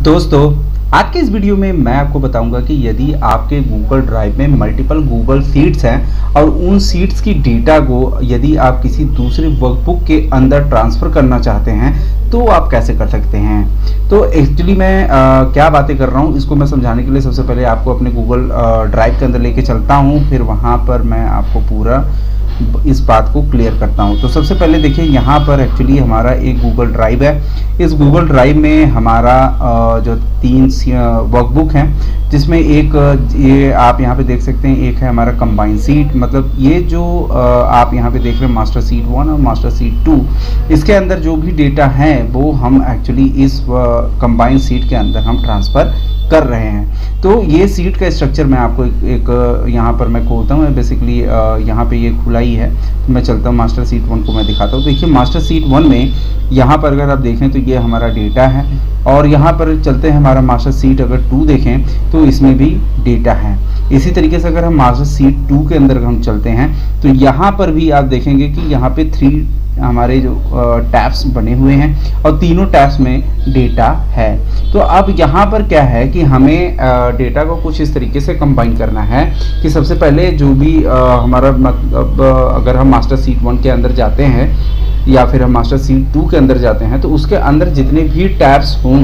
दोस्तों, आज के इस वीडियो में मैं आपको बताऊंगा कि यदि आपके गूगल ड्राइव में मल्टीपल गूगल शीट्स हैं और उन शीट्स की डेटा को यदि आप किसी दूसरे वर्कबुक के अंदर ट्रांसफ़र करना चाहते हैं तो आप कैसे कर सकते हैं। तो एक्चुअली मैं क्या बातें कर रहा हूँ इसको मैं समझाने के लिए सबसे पहले आपको अपने गूगल ड्राइव के अंदर लेके चलता हूँ, फिर वहाँ पर मैं आपको पूरा इस बात को क्लियर करता हूँ। तो सबसे पहले देखिए, यहाँ पर एक्चुअली हमारा एक गूगल ड्राइव है। इस गूगल ड्राइव में हमारा जो 3 वर्कबुक हैं, जिसमें एक ये आप यहाँ पे देख सकते हैं, एक है हमारा कंबाइन सीट, मतलब ये जो आप यहाँ पे देख रहे हैं मास्टर सीट 1 और मास्टर सीट 2, इसके अंदर जो भी डेटा है वो हम एक्चुअली इस कंबाइन सीट के अंदर हम ट्रांसफ़र कर रहे हैं। तो ये सीट का स्ट्रक्चर मैं आपको एक यहाँ पर मैं खोलता हूँ। बेसिकली यहाँ पे ये खुला ही है, तो मैं चलता हूँ मास्टर सीट 1 को मैं दिखाता हूँ। देखिए मास्टर सीट 1 में यहाँ पर अगर आप देखें तो ये हमारा डेटा है, और यहाँ पर चलते हैं हमारा मास्टर सीट अगर 2 देखें तो इसमें भी डेटा है। इसी तरीके से अगर हम मास्टर सीट 2 के अंदर हम चलते हैं तो यहाँ पर भी आप देखेंगे कि यहाँ पे 3 हमारे जो टैब्स बने हुए हैं और तीनों टैब्स में डेटा है। तो अब यहाँ पर क्या है कि हमें डेटा को कुछ इस तरीके से कंबाइन करना है कि सबसे पहले जो भी हमारा मतलब अगर हम मास्टर सीट 1 के अंदर जाते हैं या फिर हम मास्टर सीट 2 के अंदर जाते हैं तो उसके अंदर जितने भी टैब्स हों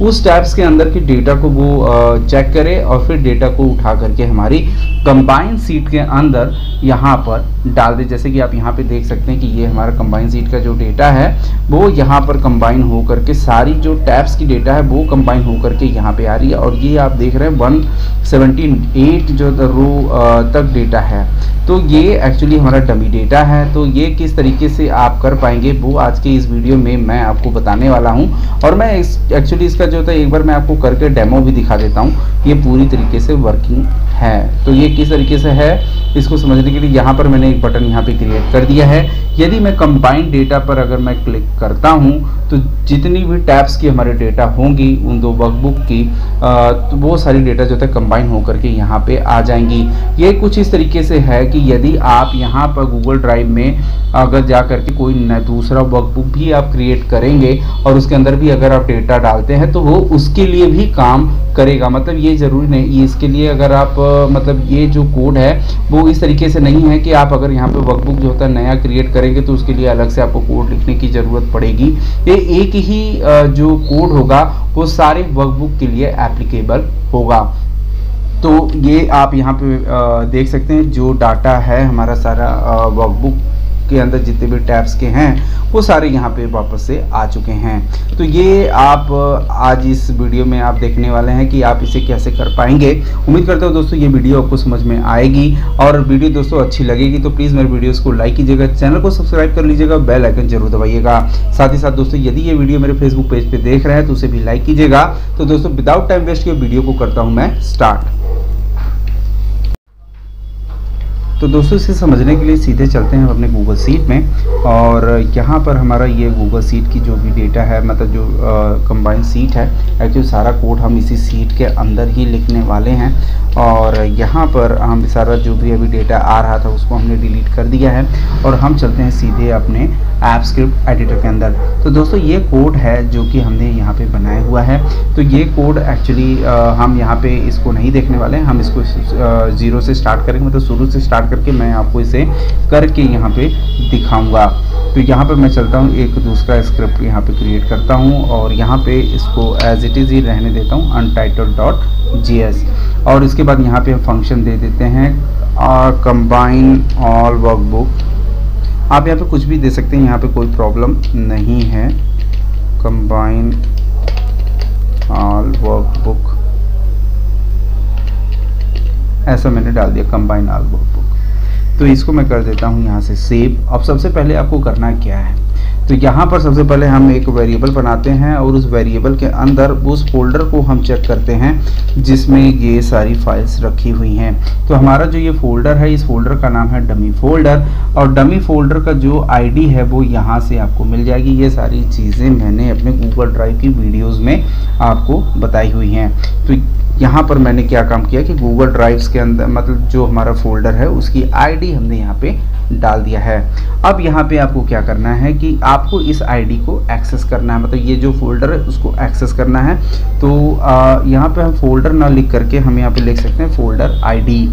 उस टैब्स के अंदर की डेटा को वो चेक करे और फिर डेटा को उठा करके हमारी कंबाइन सीट के अंदर यहाँ पर डाल दे। जैसे कि आप यहाँ पे देख सकते हैं कि ये हमारा कंबाइन सीट का जो डेटा है वो यहाँ पर कंबाइन हो करके सारी जो टैब्स की डेटा है वो कंबाइन हो करके यहाँ पे आ रही है। और ये आप देख रहे हैं 178 जो रो तक डेटा है। तो ये एक्चुअली हमारा डमी डेटा है। तो ये किस तरीके से आप कर पाएंगे वो आज के इस वीडियो में मैं आपको बताने वाला हूँ। और मैं एक्चुअली इसका जो था एक बार मैं आपको करके डेमो भी दिखा देता हूँ, ये पूरी तरीके से वर्किंग है। तो ये किस तरीके से है इसको समझने के लिए यहाँ पर मैंने एक बटन यहाँ पे क्रिएट कर दिया है। यदि मैं कंबाइंड डेटा पर अगर मैं क्लिक करता हूँ तो जितनी भी टैब्स की हमारे डेटा होंगी उन 2 वर्कबुक की तो वो सारी डेटा जो है कंबाइन होकर के यहाँ पे आ जाएंगी। ये कुछ इस तरीके से है कि यदि आप यहाँ पर गूगल ड्राइव में अगर जा करके कोई दूसरा वर्कबुक भी आप क्रिएट करेंगे और उसके अंदर भी अगर आप डेटा डालते हैं तो वो उसके लिए भी काम करेगा। मतलब ये ज़रूरी नहीं, इसके लिए अगर आप मतलब ये जो कोड है वो इस तरीके से नहीं है कि आप अगर यहाँ पे वर्कबुक जो होता है नया क्रिएट करेंगे तो उसके लिए अलग से आपको कोड लिखने की ज़रूरत पड़ेगी। ये एक ही जो कोड होगा वो सारे वर्कबुक के लिए एप्लीकेबल होगा। तो ये आप यहाँ पे देख सकते हैं जो डाटा है हमारा सारा वर्कबुक के अंदर जितने भी टैब्स के हैं वो सारे यहाँ पे वापस से आ चुके हैं। तो ये आप आज इस वीडियो में आप देखने वाले हैं कि आप इसे कैसे कर पाएंगे। उम्मीद करता हूँ दोस्तों ये वीडियो आपको समझ में आएगी, और वीडियो दोस्तों अच्छी लगेगी तो प्लीज़ मेरे वीडियोस को लाइक कीजिएगा, चैनल को सब्सक्राइब कर लीजिएगा, बेल आइकन जरूर दबाइएगा। साथ ही साथ दोस्तों यदि ये वीडियो मेरे फेसबुक पेज पर देख रहे हैं तो उसे भी लाइक कीजिएगा। तो दोस्तों विदाउट टाइम वेस्ट किए वीडियो को करता हूँ मैं स्टार्ट। तो दोस्तों इसे समझने के लिए सीधे चलते हैं अपने गूगल शीट में, और यहाँ पर हमारा ये गूगल शीट की जो भी डेटा है मतलब जो कंबाइन शीट है एक्चुअली सारा कोड हम इसी शीट के अंदर ही लिखने वाले हैं। और यहाँ पर हम सारा जो भी अभी डेटा आ रहा था उसको हमने डिलीट कर दिया है और हम चलते हैं सीधे अपने ऐप स्क्रिप्ट एडिटर के अंदर। तो दोस्तों ये कोड है जो कि हमने यहाँ पे बनाया हुआ है। तो ये कोड एक्चुअली हम यहाँ पे इसको नहीं देखने वाले हैं, हम इसको 0 से स्टार्ट करेंगे, मतलब शुरू से स्टार्ट करके मैं आपको इसे करके यहाँ पे दिखाऊंगा। तो यहाँ पे मैं चलता हूँ एक दूसरा स्क्रिप्ट यहाँ पे क्रिएट करता हूँ और यहाँ पे इसको एज इट इज़ ही रहने देता हूँ untitled.js, और इसके बाद यहाँ पे हम फंक्शन दे देते हैं कंबाइन ऑल वर्कबुक। आप यहाँ पे कुछ भी दे सकते हैं, यहाँ पे कोई प्रॉब्लम नहीं है। कंबाइन ऑल वर्कबुक ऐसा मैंने डाल दिया, कंबाइन ऑल वर्कबुक। तो इसको मैं कर देता हूँ यहाँ से सेव। अब सबसे पहले आपको करना क्या है, तो यहाँ पर सबसे पहले हम एक वेरिएबल बनाते हैं और उस वेरिएबल के अंदर उस फोल्डर को हम चेक करते हैं जिसमें ये सारी फाइल्स रखी हुई हैं। तो हमारा जो ये फोल्डर है इस फोल्डर का नाम है डमी फोल्डर, और डमी फोल्डर का जो आईडी है वो यहाँ से आपको मिल जाएगी। ये सारी चीज़ें मैंने अपने गूगल ड्राइव की वीडियोज़ में आपको बताई हुई हैं। तो यहाँ पर मैंने क्या काम किया कि गूगल ड्राइव्स के अंदर मतलब जो हमारा फोल्डर है उसकी आईडी हमने यहाँ पे डाल दिया है। अब यहाँ पे आपको क्या करना है कि आपको इस आईडी को एक्सेस करना है, मतलब ये जो फोल्डर है उसको एक्सेस करना है। तो यहाँ पे हम फोल्डर ना लिख करके हम यहाँ पे लिख सकते हैं फोल्डर आईडी।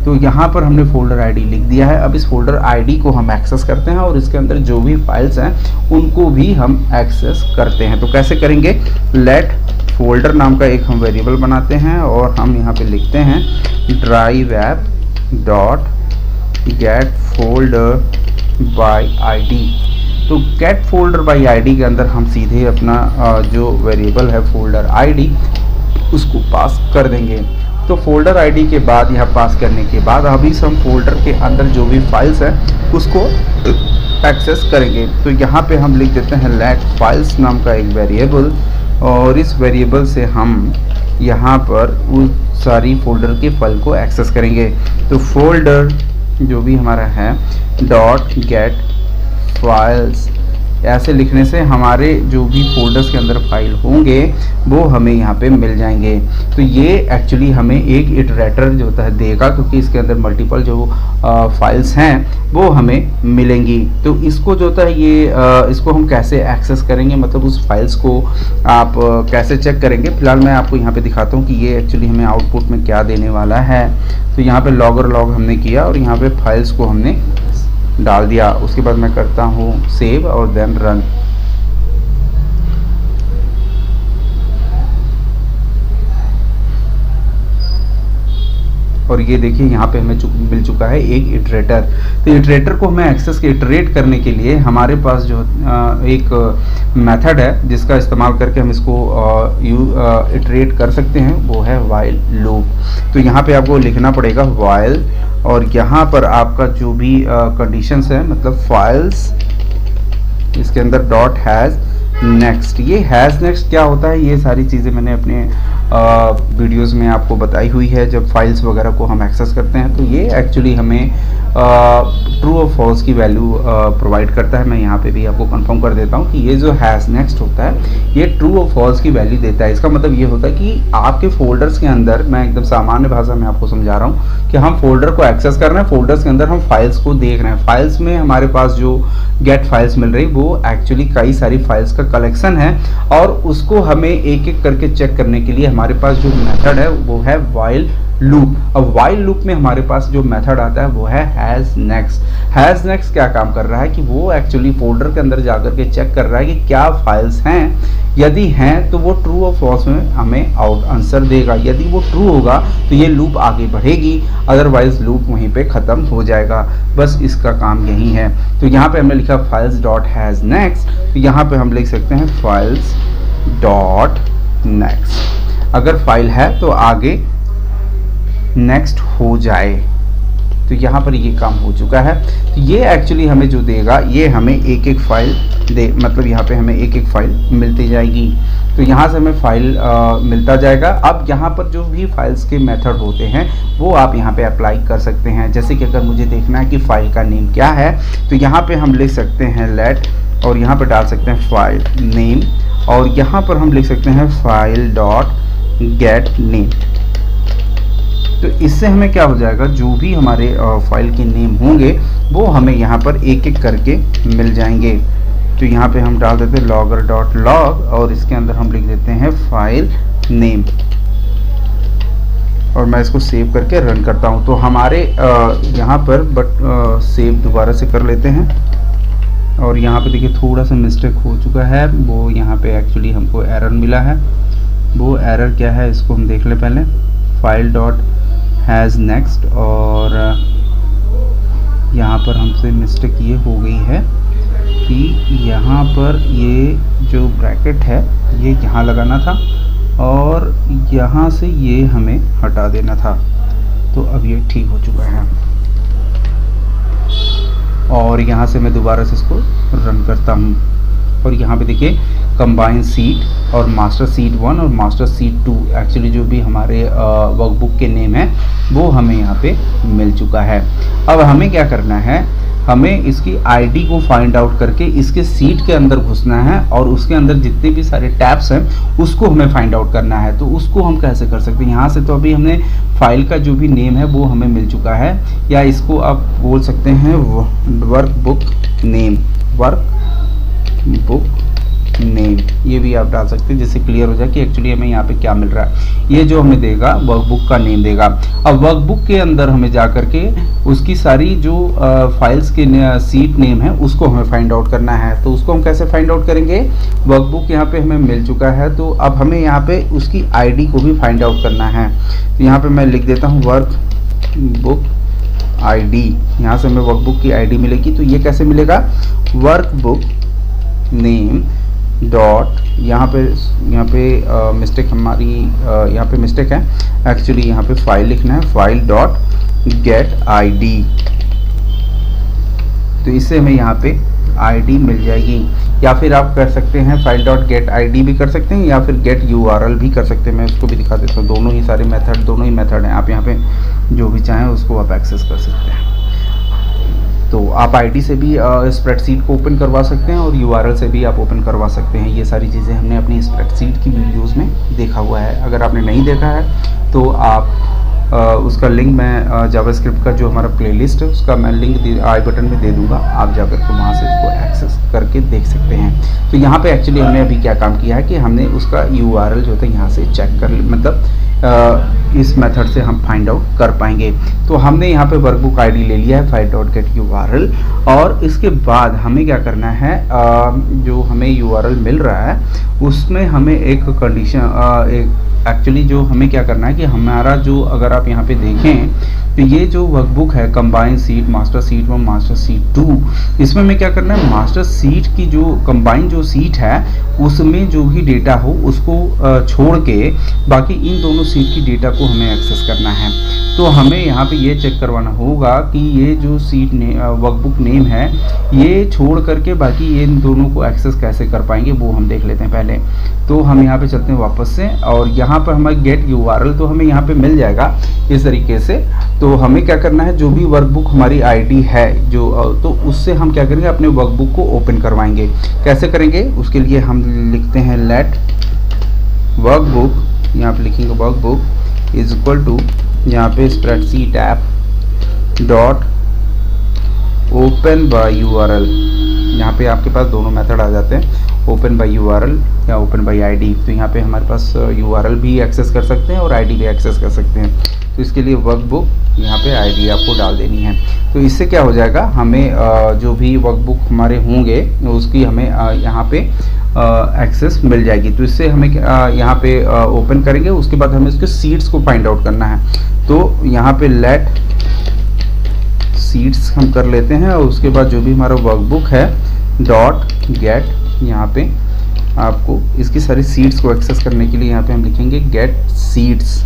तो यहाँ पर हमने फोल्डर आईडी लिख दिया है। अब इस फोल्डर आईडी को हम एक्सेस करते हैं और इसके अंदर जो भी फाइल्स हैं उनको भी हम एक्सेस करते हैं। तो कैसे करेंगे, लेट फोल्डर नाम का एक हम वेरिएबल बनाते हैं और हम यहाँ पे लिखते हैं drive app dot gate folder bye ID. तो गेट फोल्डर बाय आईडी के अंदर हम सीधे अपना जो वेरिएबल है फोल्डर आईडी उसको पास कर देंगे। तो फोल्डर आईडी के बाद यहाँ पास करने के बाद अभी हम फोल्डर के अंदर जो भी फाइल्स हैं उसको एक्सेस करेंगे। तो यहाँ पे हम लिख देते हैं लेट फाइल्स नाम का एक वेरिएबल और इस वेरिएबल से हम यहाँ पर उस सारी फोल्डर के फाइल को एक्सेस करेंगे। तो फोल्डर जो भी हमारा है डॉट गेट फाइल्स, ऐसे लिखने से हमारे जो भी फोल्डर्स के अंदर फाइल होंगे वो हमें यहाँ पे मिल जाएंगे। तो ये एक्चुअली हमें एक इटरेटर जो होता है देगा, क्योंकि इसके अंदर मल्टीपल जो फाइल्स हैं वो हमें मिलेंगी। तो इसको जो होता है ये इसको हम कैसे एक्सेस करेंगे, मतलब उस फाइल्स को आप कैसे चेक करेंगे, फिलहाल मैं आपको यहाँ पे दिखाता हूँ कि ये एक्चुअली हमें आउटपुट में क्या देने वाला है। तो यहाँ पे लॉग हमने किया और यहाँ पे फाइल्स को हमने डाल दिया। उसके बाद मैं करता हूँ सेव और देन रन। और ये देखिए यहाँ पे हमें मिल चुका है एक इटरेटर। तो इटरेटर को हमें एक्सेस के इटरेट करने के लिए हमारे पास जो एक मेथड है जिसका इस्तेमाल करके हम इसको इटरेट कर सकते हैं, वो है व्हाइल लूप। तो यहाँ पे आपको लिखना पड़ेगा व्हाइल और यहाँ पर आपका जो भी कंडीशंस है, मतलब फाइल्स इसके अंदर डॉट हैज़ नेक्स्ट। ये हैज़ नेक्स्ट क्या होता है, ये सारी चीज़ें मैंने अपने वीडियोस में आपको बताई हुई है। जब फाइल्स वगैरह को हम एक्सेस करते हैं तो ये एक्चुअली हमें ट्रू और फॉल्स की वैल्यू प्रोवाइड करता है। मैं यहाँ पे भी आपको कंफर्म कर देता हूँ कि ये जो हैज़ नेक्स्ट होता है ये ट्रू और फॉल्स की वैल्यू देता है। इसका मतलब ये होता है कि आपके फोल्डर्स के अंदर, मैं एकदम सामान्य भाषा में आपको समझा रहा हूँ कि हम फोल्डर को एक्सेस कर रहे हैं, फोल्डर्स के अंदर हम फाइल्स को देख रहे हैं। फाइल्स में हमारे पास जो गेट फाइल्स मिल रही वो एक्चुअली कई सारी फाइल्स का कलेक्शन है और उसको हमें एक एक करके चेक करने के लिए हमारे पास जो मेथड है वो है व्हाइल लूप। अब व्हाइल लूप में हमारे पास जो मेथड आता है वो है हैज़ नेक्स्ट। हैज़ नेक्स्ट क्या काम कर रहा है कि वो एक्चुअली फोल्डर के अंदर जाकर के चेक कर रहा है कि क्या फाइल्स हैं, यदि हैं तो वो ट्रू और फॉल्स में हमें आउट आंसर देगा। यदि वो ट्रू होगा तो ये लूप आगे बढ़ेगी, अदरवाइज लूप वहीं पे ख़त्म हो जाएगा। बस इसका काम यही है। तो यहाँ पे हमने लिखा फाइल्स डॉट हैज़ नेक्स्ट, तो यहाँ पे हम लिख सकते हैं फाइल्स डॉट नेक्स्ट। अगर फाइल है तो आगे नेक्स्ट हो जाए। तो यहाँ पर ये काम हो चुका है। तो ये एक्चुअली हमें जो देगा ये हमें एक एक फाइल दे, मतलब यहाँ पे हमें एक एक फाइल मिलती जाएगी। तो यहाँ से हमें फाइल मिलता जाएगा। अब यहाँ पर जो भी फाइल्स के मेथड होते हैं वो आप यहाँ पे अप्लाई कर सकते हैं। जैसे कि अगर मुझे देखना है कि फाइल का नेम क्या है तो यहाँ पे हम लिख सकते हैं लेट और यहाँ पे डाल सकते हैं फाइल नेम और यहाँ पर हम लिख सकते हैं फाइल डॉट गेट नेम। तो इससे हमें क्या हो जाएगा, जो भी हमारे फाइल के नेम होंगे वो हमें यहाँ पर एक एक करके मिल जाएंगे। तो यहाँ पे हम डाल देते हैं लॉगर डॉट लॉग और इसके अंदर हम लिख देते हैं फाइल नेम और मैं इसको सेव करके रन करता हूँ। तो हमारे यहाँ पर सेव दोबारा से कर लेते हैं और यहाँ पे देखिए थोड़ा सा मिस्टेक हो चुका है। वो यहाँ पे एक्चुअली हमको एरर मिला है। वो एरर क्या है इसको हम देख लें पहले। फाइल डॉट हैज़ नेक्स्ट और यहाँ पर हमसे मिस्टेक ये हो गई है कि यहाँ पर ये जो ब्रैकेट है ये यहाँ लगाना था और यहाँ से ये हमें हटा देना था। तो अब ये ठीक हो चुका है और यहाँ से मैं दोबारा से इसको रन करता हूँ और यहाँ पे देखिए कंबाइन सीट और मास्टर सीट 1 और मास्टर सीट 2 एक्चुअली जो भी हमारे वर्कबुक के नेम है वो हमें यहाँ पे मिल चुका है। अब हमें क्या करना है, हमें इसकी आईडी को फाइंड आउट करके इसके सीट के अंदर घुसना है और उसके अंदर जितने भी सारे टैब्स हैं उसको हमें फाइंड आउट करना है। तो उसको हम कैसे कर सकते हैं, यहाँ से तो अभी हमने फाइल का जो भी नेम है वो हमें मिल चुका है, या इसको आप बोल सकते हैं वर्कबुक नेम, वर्कबुक नेम, ये भी आप डाल सकते हैं जिससे क्लियर हो जाए कि एक्चुअली हमें यहाँ पे क्या मिल रहा है। ये जो हमें देगा वर्कबुक का नेम देगा। अब वर्कबुक के अंदर हमें जा करके उसकी सारी जो फाइल्स के सीट नेम है उसको हमें फाइंड आउट करना है। तो उसको हम कैसे फाइंड आउट करेंगे, वर्कबुक यहाँ पे हमें मिल चुका है, तो अब हमें यहाँ पे उसकी आईडी को भी फाइंड आउट करना है। तो यहाँ पे मैं लिख देता हूँ वर्कबुक आईडी, यहाँ से हमें वर्कबुक की आईडी मिलेगी। तो ये कैसे मिलेगा, वर्कबुक नेम डॉट, यहाँ पे मिस्टेक हमारी यहाँ पे मिस्टेक है, एक्चुअली यहाँ पे फाइल लिखना है, फाइल डॉट गेट आईडी। तो इससे हमें यहाँ पे आईडी मिल जाएगी, या फिर आप कर सकते हैं फाइल डॉट गेट आईडी भी कर सकते हैं, या फिर गेट यूआरएल भी कर सकते हैं। मैं उसको भी दिखा देता हूँ, दोनों ही सारे मेथड, दोनों ही मेथड हैं। आप यहाँ पे जो भी चाहें उसको आप एक्सेस कर सकते हैं। तो आप आईडी से भी स्प्रेडशीट को ओपन करवा सकते हैं और यूआरएल से भी आप ओपन करवा सकते हैं। ये सारी चीज़ें हमने अपनी स्प्रेडशीट की वीडियोस में देखा हुआ है। अगर आपने नहीं देखा है तो आप उसका लिंक मैं जावास्क्रिप्ट का जो हमारा प्लेलिस्ट है उसका मैं लिंक आई बटन में दे दूंगा, आप जाकर के वहाँ से उसको एक्सेस करके देख सकते हैं। तो यहाँ पे एक्चुअली हमने अभी क्या काम किया है कि हमने उसका यूआरएल जो था यहाँ से चेक कर, मतलब इस मेथड से हम फाइंड आउट कर पाएंगे। तो हमने यहाँ पे वर्कबुक आईडी ले लिया है, फाइल डॉट गेट यूआरएल, और इसके बाद हमें क्या करना है, जो हमें यूआरएल मिल रहा है उसमें हमें एक कंडीशन, एक्चुअली जो हमें क्या करना है कि हमारा जो, अगर आप यहाँ पे देखें तो ये जो वर्कबुक है combine seat, master seat 1, master seat 2, इसमें हमें क्या करना है, मास्टर सीट की जो कंबाइन जो सीट है उसमें जो भी डेटा हो उसको छोड़ के बाकी इन दोनों सीट की डेटा को हमें एक्सेस करना है। तो हमें यहाँ पे ये चेक करवाना होगा कि ये जो सीट वर्कबुक नेम है ये छोड़ करके बाकी ये इन दोनों को एक्सेस कैसे कर पाएंगे वो हम देख लेते हैं पहले। तो हम यहाँ पे चलते हैं वापस से, और यहाँ पर हमारे गेट यूआरएल तो हमें यहाँ पे मिल जाएगा इस तरीके से। तो हमें क्या करना है, जो भी वर्कबुक हमारी आईडी है जो, तो उससे हम क्या करेंगे, अपने वर्कबुक को ओपन करवाएंगे। कैसे करेंगे, उसके लिए हम लिखते हैं लेट वर्कबुक, यहाँ पे लिखेंगे वर्कबुक इज इक्वल टू, यहाँ पे spreadsheet app dot open by URL. यहाँ पे आपके पास दोनों मेथड आ जाते हैं, ओपन बाय यूआरएल या ओपन बाय आईडी। तो यहाँ पे हमारे पास यूआरएल भी एक्सेस कर सकते हैं और आईडी भी एक्सेस कर सकते हैं। तो इसके लिए वर्कबुक यहाँ पे आईडी आपको डाल देनी है। तो इससे क्या हो जाएगा, हमें जो भी वर्कबुक हमारे होंगे उसकी हमें यहाँ पे एक्सेस मिल जाएगी। तो इससे हमें यहाँ पे ओपन करेंगे, उसके बाद हमें इसके सीट्स को फाइंड आउट करना है। तो यहाँ पे लेट सीट्स हम कर लेते हैं, और उसके बाद जो भी हमारा वर्कबुक है डॉट गेट, यहाँ पे आपको इसकी सारी सीट्स को एक्सेस करने के लिए यहाँ पे हम लिखेंगे गेट सीट्स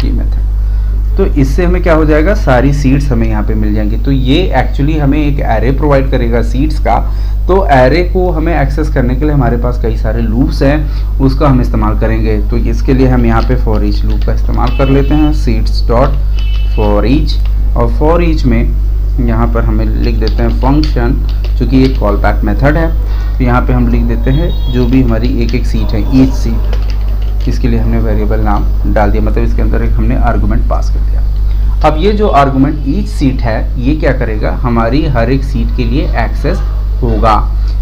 की मेथड। तो इससे हमें क्या हो जाएगा, सारी सीट्स हमें यहाँ पे मिल जाएंगी। तो ये एक्चुअली हमें एक एरे प्रोवाइड करेगा सीट्स का। तो एरे को हमें एक्सेस करने के लिए हमारे पास कई सारे लूप्स हैं, उसका हम इस्तेमाल करेंगे। तो इसके लिए हम यहाँ पे फॉर ईच लूप का इस्तेमाल कर लेते हैं, सीट्स डॉट फॉर ईच, और फॉर ईच में यहाँ पर हमें लिख देते हैं फंक्शन, चूँकि एक कॉल बैक मेथड है। तो यहाँ पे हम लिख देते हैं जो भी हमारी एक एक सीट है, ईच सीट, इसके लिए हमने वेरिएबल नाम डाल दिया, मतलब इसके अंदर एक हमने आर्गुमेंट पास कर दिया। अब ये जो आर्गुमेंट ईच सीट है ये क्या करेगा, हमारी हर एक सीट के लिए एक्सेस होगा।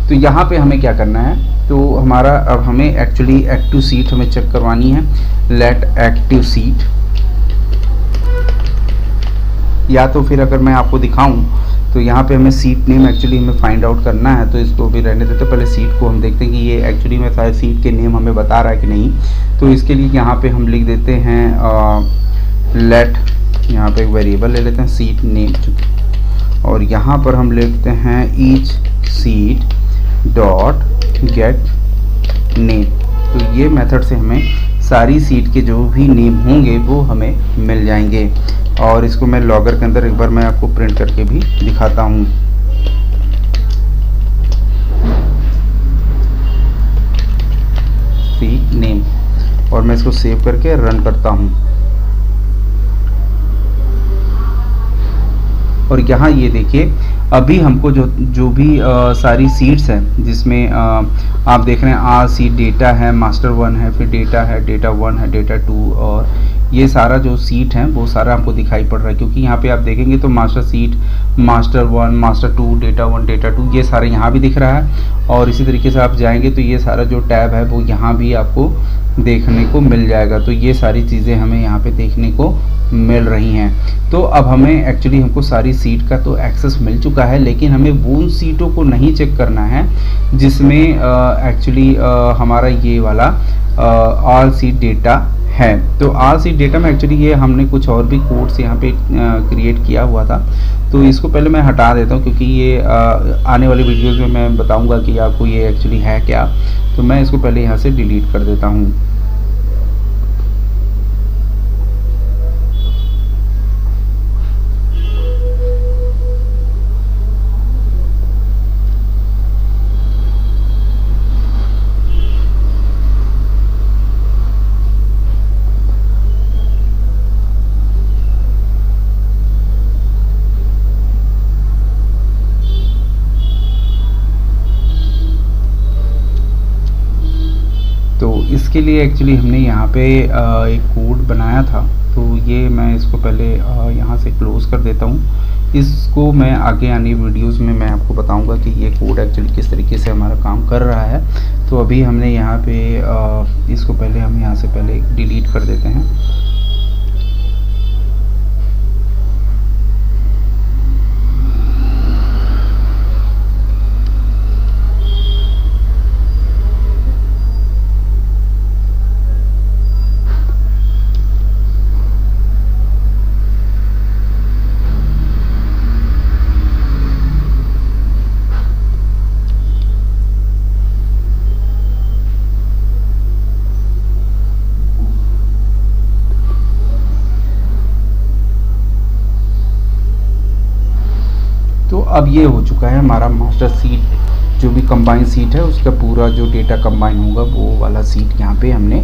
तो यहाँ पे हमें क्या करना है, तो हमारा अब हमें एक्चुअली एक्टिव सीट हमें चेक करवानी है, लेट एक्टिव सीट, या तो फिर अगर मैं आपको दिखाऊं तो यहाँ पे हमें सीट नेम एक्चुअली हमें फाइंड आउट करना है। तो इसको भी रहने देते, पहले सीट को हम देखते हैं कि ये एक्चुअली में सारे सीट के नेम हमें बता रहा है कि नहीं। तो इसके लिए यहाँ पे हम लिख देते हैं लेट, यहाँ पे एक वेरिएबल ले लेते हैं सीट नेम, और यहाँ पर हम लिखते हैं each seat dot gate name. तो ये मेथड से हमें सारी सीट के जो भी नेम होंगे वो हमें मिल जाएंगे। और इसको मैं लॉगर के अंदर एक बार मैं आपको प्रिंट करके भी दिखाता हूँ। सीट नेम, और मैं इसको सेव करके रन करता हूँ। और यहाँ ये देखिए अभी हमको जो भी सारी सीट्स हैं जिसमें आप देख रहे हैं आर सीट डेटा है, मास्टर 1 है, फिर डेटा है, डेटा 1 है, डेटा 2 और ये सारा जो सीट है वो सारा हमको दिखाई पड़ रहा है। क्योंकि यहाँ पे आप देखेंगे तो master seat, master 1, master 2, data 1, data 2 ये सारे यहाँ भी दिख रहा है। और इसी तरीके से आप जाएंगे तो ये सारा जो टैब है वो यहाँ भी आपको देखने को मिल जाएगा। तो ये सारी चीज़ें हमें यहाँ पे देखने को मिल रही हैं। तो अब हमें एक्चुअली हमको सारी सीट का तो एक्सेस मिल चुका है, लेकिन हमें उन सीटों को नहीं चेक करना है जिसमें एक्चुअली हमारा ये वाला ऑल सीट डेटा है। तो ऑल सीट डेटा में एक्चुअली ये हमने कुछ और भी कोड्स यहाँ पे क्रिएट किया हुआ था, तो इसको पहले मैं हटा देता हूँ क्योंकि ये आने वाली वीडियोज़ में मैं बताऊँगा कि आपको ये एक्चुअली है क्या। तो मैं इसको पहले यहाँ से डिलीट कर देता हूँ। तो इसके लिए एक्चुअली हमने यहाँ पे एक कोड बनाया था, तो ये मैं इसको पहले यहाँ से क्लोज़ कर देता हूँ। इसको मैं आगे आने वीडियोस में मैं आपको बताऊँगा कि ये कोड एक्चुअली किस तरीके से हमारा काम कर रहा है। तो अभी हमने यहाँ पे इसको पहले हम यहाँ से पहले डिलीट कर देते हैं। तो अब ये हो चुका है हमारा मास्टर सीट, जो भी कंबाइन सीट है उसका पूरा जो डेटा कंबाइन होगा वो वाला सीट यहाँ पे हमने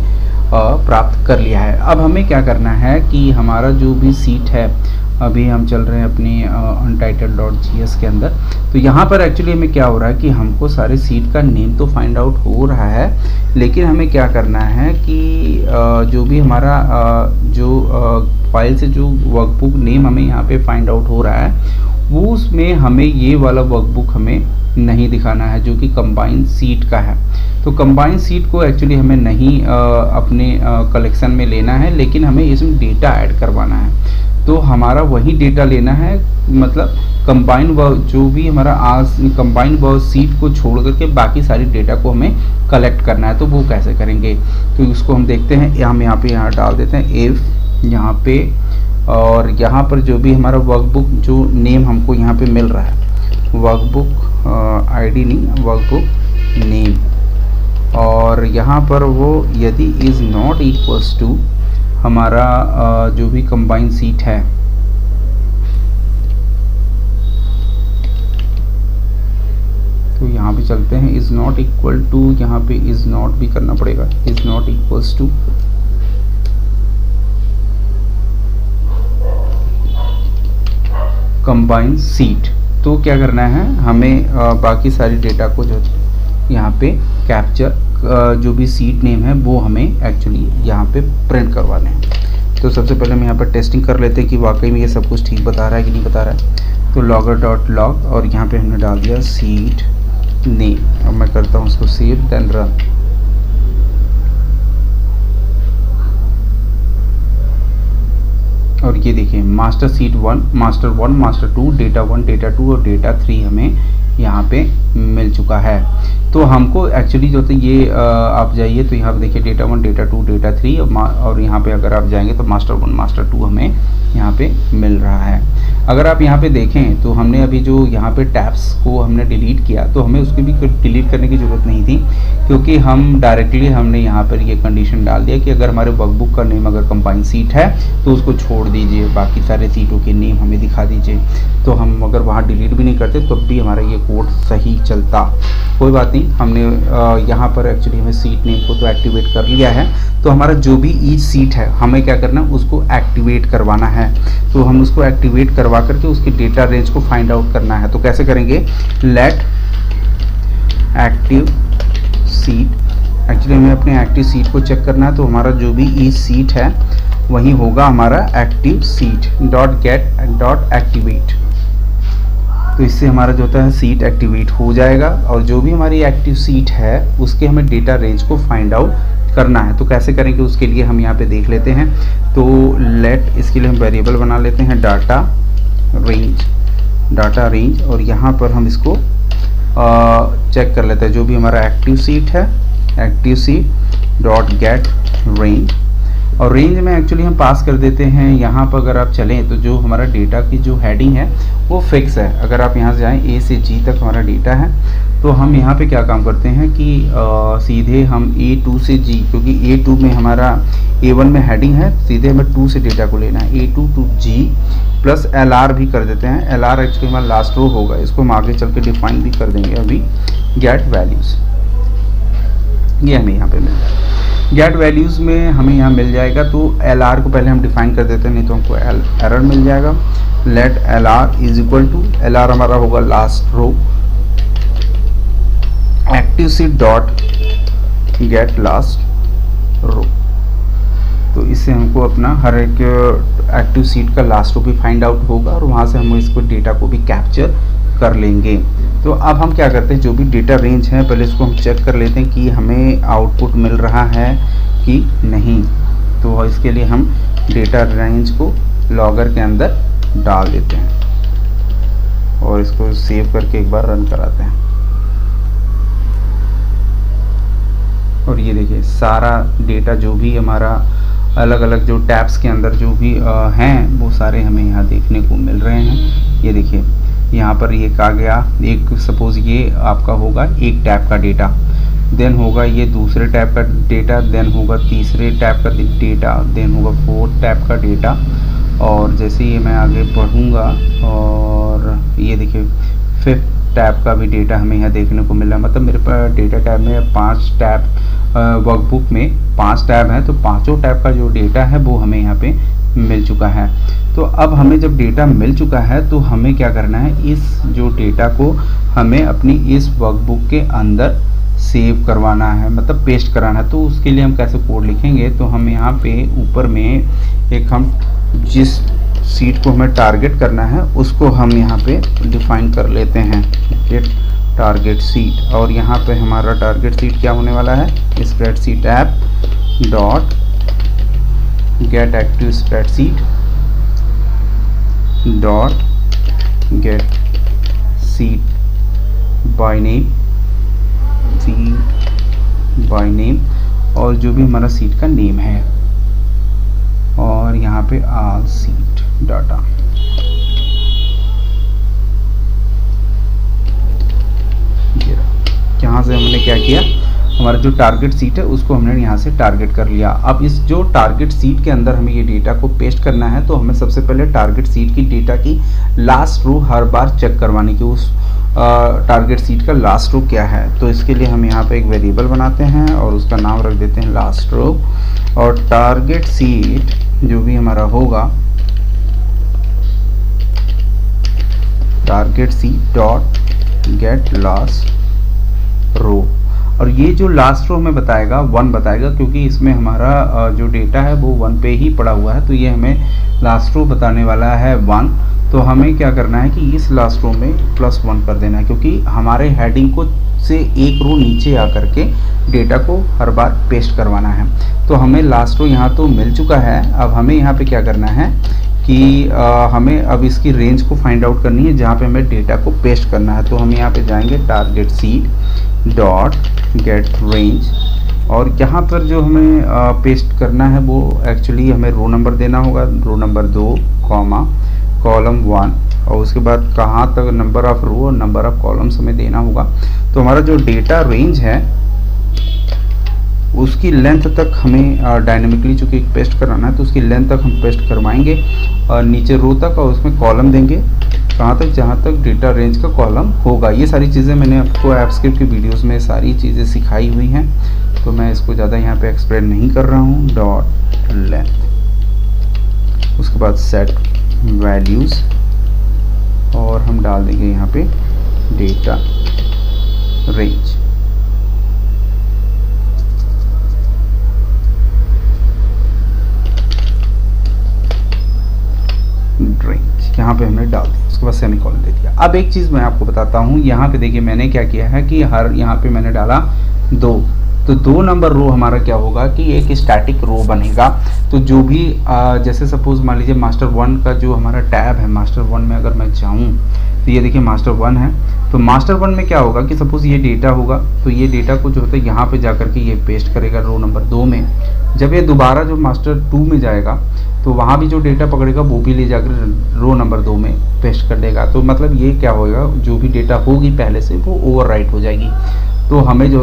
प्राप्त कर लिया है। अब हमें क्या करना है कि हमारा जो भी सीट है, अभी हम चल रहे हैं अपनी untitled.js के अंदर। तो यहाँ पर एक्चुअली हमें क्या हो रहा है कि हमको सारे सीट का नेम तो फाइंड आउट हो रहा है, लेकिन हमें क्या करना है कि जो भी हमारा जो फाइल से जो वर्कबुक नेम हमें यहाँ पे फाइंड आउट हो रहा है वो उसमें हमें ये वाला वर्कबुक हमें नहीं दिखाना है जो कि कंबाइन सीट का है। तो कंबाइन सीट को एक्चुअली हमें नहीं अपने कलेक्शन में लेना है, लेकिन हमें इसमें डेटा ऐड करवाना है। तो हमारा वही डेटा लेना है, मतलब कंबाइन जो भी हमारा कंबाइन वर्ब सीट को छोड़ करके बाकी सारी डेटा को हमें कलेक्ट करना है। तो वो कैसे करेंगे तो उसको हम देखते हैं। हम यहाँ पे डाल देते हैं इफ़ यहाँ पे, और यहाँ पर जो भी हमारा वर्कबुक जो नेम हमको यहाँ पे मिल रहा है, वर्कबुक आईडी नहीं, वर्कबुक नेम, और यहाँ पर वो यदि इज़ नॉट इक्वल्स टू हमारा जो भी कंबाइन सीट है, तो यहाँ पे चलते हैं इज़ नॉट इक्वल टू, यहाँ पे इज़ नॉट भी करना पड़ेगा, is not equals to combine sheet. तो क्या करना है हमें बाकी सारी डेटा को जो यहाँ पे कैप्चर जो भी सीट नेम है वो हमें एक्चुअली यहाँ पे प्रिंट करवाने हैं। तो सबसे पहले हम यहाँ पर टेस्टिंग कर लेते हैं कि वाकई में ये सब कुछ ठीक बता रहा है कि नहीं बता रहा है। तो logger.log और यहाँ पे हमने डाल दिया सीट नेम। अब मैं करता हूँ उसको सेव देन रन। और ये देखिए master seat 1, master 1, master 2, data 1, data 2 और डेटा 3 हमें यहाँ पे मिल चुका है। तो हमको एक्चुअली जो तो ये आप जाइए तो यहाँ पे देखिए डेटा 1, डेटा 2, डेटा 3 और यहाँ पे अगर आप जाएंगे तो मास्टर 1, मास्टर 2 हमें यहाँ पे मिल रहा है। अगर आप यहाँ पे देखें तो हमने अभी जो यहाँ पे टैब्स को हमने डिलीट किया, तो हमें उसकी भी डिलीट करने की ज़रूरत नहीं थी, क्योंकि हम डायरेक्टली हमने यहाँ पर ये कंडीशन डाल दिया कि अगर हमारे वर्कबुक का नेम अगर कंबाइन सीट है तो उसको छोड़ दीजिए, बाकी सारे सीटों के नेम हमें दिखा दीजिए। तो हम अगर वहाँ डिलीट भी नहीं करते तब भी हमारा ये कोड सही चलता। कोई बात नहीं, हमने यहाँ पर एक्चुअली हमें सीट नेम को तो एक्टिवेट कर लिया है। तो हमारा जो भी ईच सीट है हमें क्या करना है, उसको एक्टिवेट करवाना है। तो हम उसको एक्टिवेट करवा करके उसकी डेटा रेंज को फाइंड आउट करना है। तो कैसे करेंगे, लेट एक्टिव सीट, एक्चुअली हमें अपने एक्टिव सीट को चेक करना है। तो हमारा जो भी ईच सीट है वही होगा हमारा active sheet dot gate dot activate. तो इससे हमारा जो होता है सीट एक्टिवेट हो जाएगा और जो भी हमारी एक्टिव सीट है उसके हमें डेटा रेंज को फाइंड आउट करना है। तो कैसे करेंगे उसके लिए हम यहाँ पे देख लेते हैं। तो लेट, इसके लिए हम वेरिएबल बना लेते हैं डाटा रेंज और यहाँ पर हम इसको चेक कर लेते हैं जो भी हमारा एक्टिव सीट है, active sheet dot gate range. और रेंज में एक्चुअली हम पास कर देते हैं, यहाँ पर अगर आप चलें तो जो हमारा डेटा की जो हेडिंग है वो फिक्स है। अगर आप यहाँ से जाएं ए से जी तक हमारा डेटा है, तो हम यहाँ पे क्या काम करते हैं कि सीधे हम A2 से G, क्योंकि A2 में हमारा A1 में हेडिंग है, सीधे हमें 2 से डेटा को लेना है, A2 to G plus LR भी कर देते हैं। LR एक्चुअली हमारा लास्ट रो होगा, इसको हम आगे चल के डिफाइन भी कर देंगे अभी। गेट वैल्यूज़, ये हमें यहाँ पे मिल जाएगा। गेट वैल्यूज़ में हमें यहाँ मिल जाएगा। तो LR को पहले हम डिफाइन कर देते हैं, नहीं तो हमको एरर मिल जाएगा। Let LR is equal to, LR हमारा होगा last row, active sheet dot get last row. तो इससे हमको अपना हर एक एक्टिव सीट का लास्ट रो भी फाइंड आउट होगा और वहाँ से हम इसको डेटा को भी कैप्चर कर लेंगे। तो अब हम क्या करते हैं, जो भी डेटा रेंज है पहले इसको हम चेक कर लेते हैं कि हमें आउटपुट मिल रहा है कि नहीं। तो इसके लिए हम डेटा रेंज को लॉगर के अंदर डाल देते हैं और इसको सेव करके एक बार रन कराते हैं। और ये देखिए सारा डेटा जो भी हमारा अलग अलग जो टैब्स के अंदर जो भी हैं वो सारे हमें यहाँ देखने को मिल रहे हैं। ये देखिए यहाँ पर ये आ गया, एक सपोज ये आपका होगा एक टैब का डेटा, देन होगा ये दूसरे टैब का डेटा, देन होगा तीसरे टैब का डेटा, देन होगा फोर्थ टैब का डेटा। और जैसे ही मैं आगे बढ़ूँगा और ये देखिए फिफ्थ टैब का भी डेटा हमें यहाँ देखने को मिल रहा है। मतलब मेरे पास डेटा टैब में 5 टैब, वर्कबुक में 5 टैब हैं, तो पांचों टैब का जो डेटा है वो हमें यहाँ पे मिल चुका है। तो अब हमें जब डेटा मिल चुका है तो हमें क्या करना है, इस जो डेटा को हमें अपनी इस वर्कबुक के अंदर सेव करवाना है, मतलब पेस्ट कराना है। तो उसके लिए हम कैसे कोड लिखेंगे, तो हम यहाँ पे ऊपर में एक हम जिस सीट को हमें टारगेट करना है उसको हम यहाँ पे डिफाइन कर लेते हैं, गेट टारगेट सीट। और यहाँ पे हमारा टारगेट सीट क्या होने वाला है, spreadsheet app dot gate active spreadsheet dot gate seat by name, seat by name और जो भी हमारा सीट का नेम है, और यहाँ पे ऑल सीट डाटा। यहाँ से हमने क्या किया, हमारा जो टारगेट सीट है उसको हमने यहाँ से टारगेट कर लिया। अब इस जो टारगेट सीट के अंदर हमें ये डेटा को पेस्ट करना है, तो हमें सबसे पहले टारगेट सीट की डेटा की लास्ट रो हर बार चेक करवाने की, उस टारगेट सीट का लास्ट रो क्या है। तो इसके लिए हम यहाँ पे एक वेरिएबल बनाते हैं और उसका नाम रख देते हैं लास्ट रो। और टारगेट सीट जो भी हमारा होगा, target sheet dot get last row. और ये जो लास्ट रो हमें बताएगा 1 बताएगा, क्योंकि इसमें हमारा जो डेटा है वो 1 पे ही पड़ा हुआ है, तो ये हमें लास्ट रो बताने वाला है 1। तो हमें क्या करना है कि इस लास्ट रो में +1 कर देना है, क्योंकि हमारे हेडिंग को से एक रो नीचे आकर के डेटा को हर बार पेस्ट करवाना है। तो हमें लास्ट रो यहाँ तो मिल चुका है। अब हमें यहाँ पे क्या करना है कि हमें अब इसकी रेंज को फाइंड आउट करनी है जहाँ पे हमें डेटा को पेस्ट करना है। तो हम यहाँ पे जाएंगे target sheet dot gate range, और यहाँ पर जो हमें पेस्ट करना है वो एक्चुअली हमें रो नंबर देना होगा, रो नंबर 2 कॉमा कॉलम 1, और उसके बाद कहाँ तक नंबर ऑफ रो और नंबर ऑफ कॉलम्स हमें देना होगा। तो हमारा जो डेटा रेंज है उसकी लेंथ तक हमें डायनेमिकली चूँकि पेस्ट कराना है, तो उसकी लेंथ तक हम पेस्ट करवाएंगे और नीचे रो तक, और उसमें कॉलम देंगे कहाँ तक, जहाँ तक डेटा रेंज का कॉलम होगा। ये सारी चीज़ें मैंने आपको एप्सक्रिप्ट की वीडियोस में सारी चीज़ें सिखाई हुई हैं, तो मैं इसको ज़्यादा यहाँ पे एक्सप्लेन नहीं कर रहा हूँ। डॉट लेंथ, उसके बाद सेट वैल्यूज़ और हम डाल देंगे यहाँ पे डेटा रेंज। यहाँ पे हमने डाल दिया, उसके बाद सेमीकोलन दे दिया। अब एक चीज़ मैं आपको बताता हूँ, यहाँ पे देखिए मैंने क्या किया है कि हर यहाँ पे मैंने डाला 2, तो 2 नंबर रो हमारा क्या होगा कि एक स्टैटिक रो बनेगा। तो जो भी जैसे सपोज मान लीजिए मास्टर 1 का जो हमारा टैब है, मास्टर 1 में अगर मैं जाऊँ तो ये देखिए मास्टर 1 है। तो मास्टर 1 में क्या होगा कि सपोज ये डेटा होगा, तो ये डेटा को जो होता है यहाँ पे जा करके ये पेस्ट करेगा रो नंबर 2 में। जब ये दोबारा जो मास्टर 2 में जाएगा तो वहाँ भी जो डेटा पकड़ेगा वो भी ले जाकर रो नंबर 2 में पेस्ट कर देगा। तो मतलब ये क्या होगा, जो भी डेटा होगी पहले से वो ओवरराइट हो जाएगी, तो हमें जो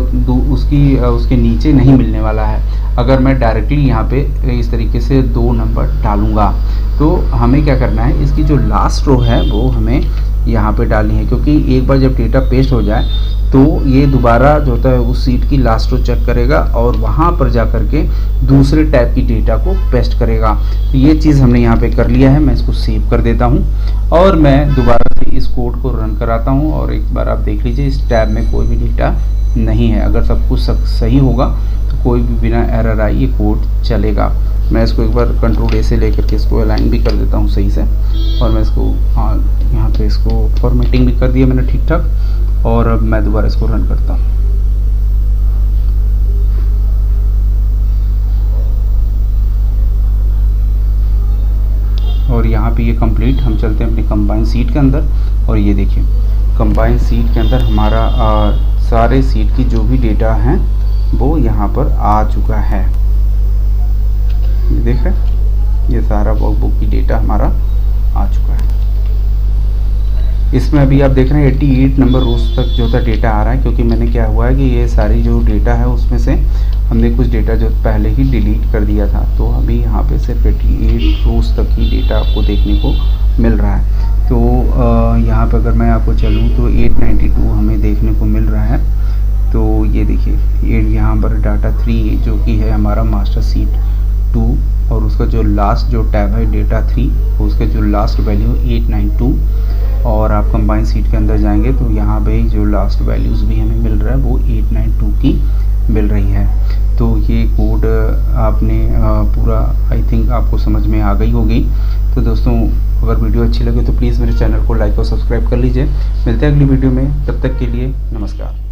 उसके नीचे नहीं मिलने वाला है। अगर मैं डायरेक्टली यहाँ पे इस तरीके से 2 नंबर डालूँगा तो हमें क्या करना है, इसकी जो लास्ट रो है वो हमें यहाँ पे डालनी है, क्योंकि एक बार जब डेटा पेस्ट हो जाए तो ये दोबारा जो होता है उस सीट की लास्ट रो चेक करेगा और वहाँ पर जा कर के दूसरे टाइप की डेटा को पेस्ट करेगा। तो ये चीज़ हमने यहाँ पे कर लिया है। मैं इसको सेव कर देता हूँ और मैं दोबारा से इस कोड को रन कराता हूँ और एक बार आप देख लीजिए इस टैब में कोई भी डेटा नहीं है। अगर सब कुछ सही होगा तो कोई भी बिना एरर आए ये कोड चलेगा। मैं इसको एक बार कंट्रोल ए से लेकर के इसको अलाइन भी कर देता हूँ सही से, और मैं इसको यहाँ पे इसको फॉर्मेटिंग भी कर दिया मैंने ठीक ठाक। और अब मैं दोबारा इसको रन करता हूँ। और यहाँ पे ये कंप्लीट, हम चलते हैं अपनी कंबाइन सीट के अंदर और ये देखिए कंबाइन सीट के अंदर हमारा सारे सीट की जो भी डेटा हैं वो यहाँ पर आ चुका है। ये देख रहे हैं, ये सारा वर्कबुक की डेटा हमारा आ चुका है। इसमें अभी आप देख रहे हैं 88 नंबर रोज तक जो था डेटा आ रहा है, क्योंकि मैंने क्या हुआ है कि ये सारी जो डेटा है उसमें से हमने कुछ डेटा जो पहले ही डिलीट कर दिया था, तो अभी यहाँ पे सिर्फ 88 रोज तक ही डेटा आपको देखने को मिल रहा है। तो यहाँ पर अगर मैं आपको चलूँ तो 892 हमें देखने को मिल रहा है। तो ये देखिए यहाँ पर डाटा 3 जो कि है हमारा मास्टर सीट 2 और उसका जो लास्ट जो टैब है डेटा 3, उसका जो लास्ट वैल्यू 892। और आप कंबाइन सीट के अंदर जाएंगे तो यहाँ पे जो लास्ट वैल्यूज़ भी हमें मिल रहा है वो 892 की मिल रही है। तो ये कोड आपने पूरा आई थिंक आपको समझ में आ गई होगी। तो दोस्तों अगर वीडियो अच्छी लगे तो प्लीज़ मेरे चैनल को लाइक और सब्सक्राइब कर लीजिए। मिलते हैं अगली वीडियो में, तब तक के लिए नमस्कार।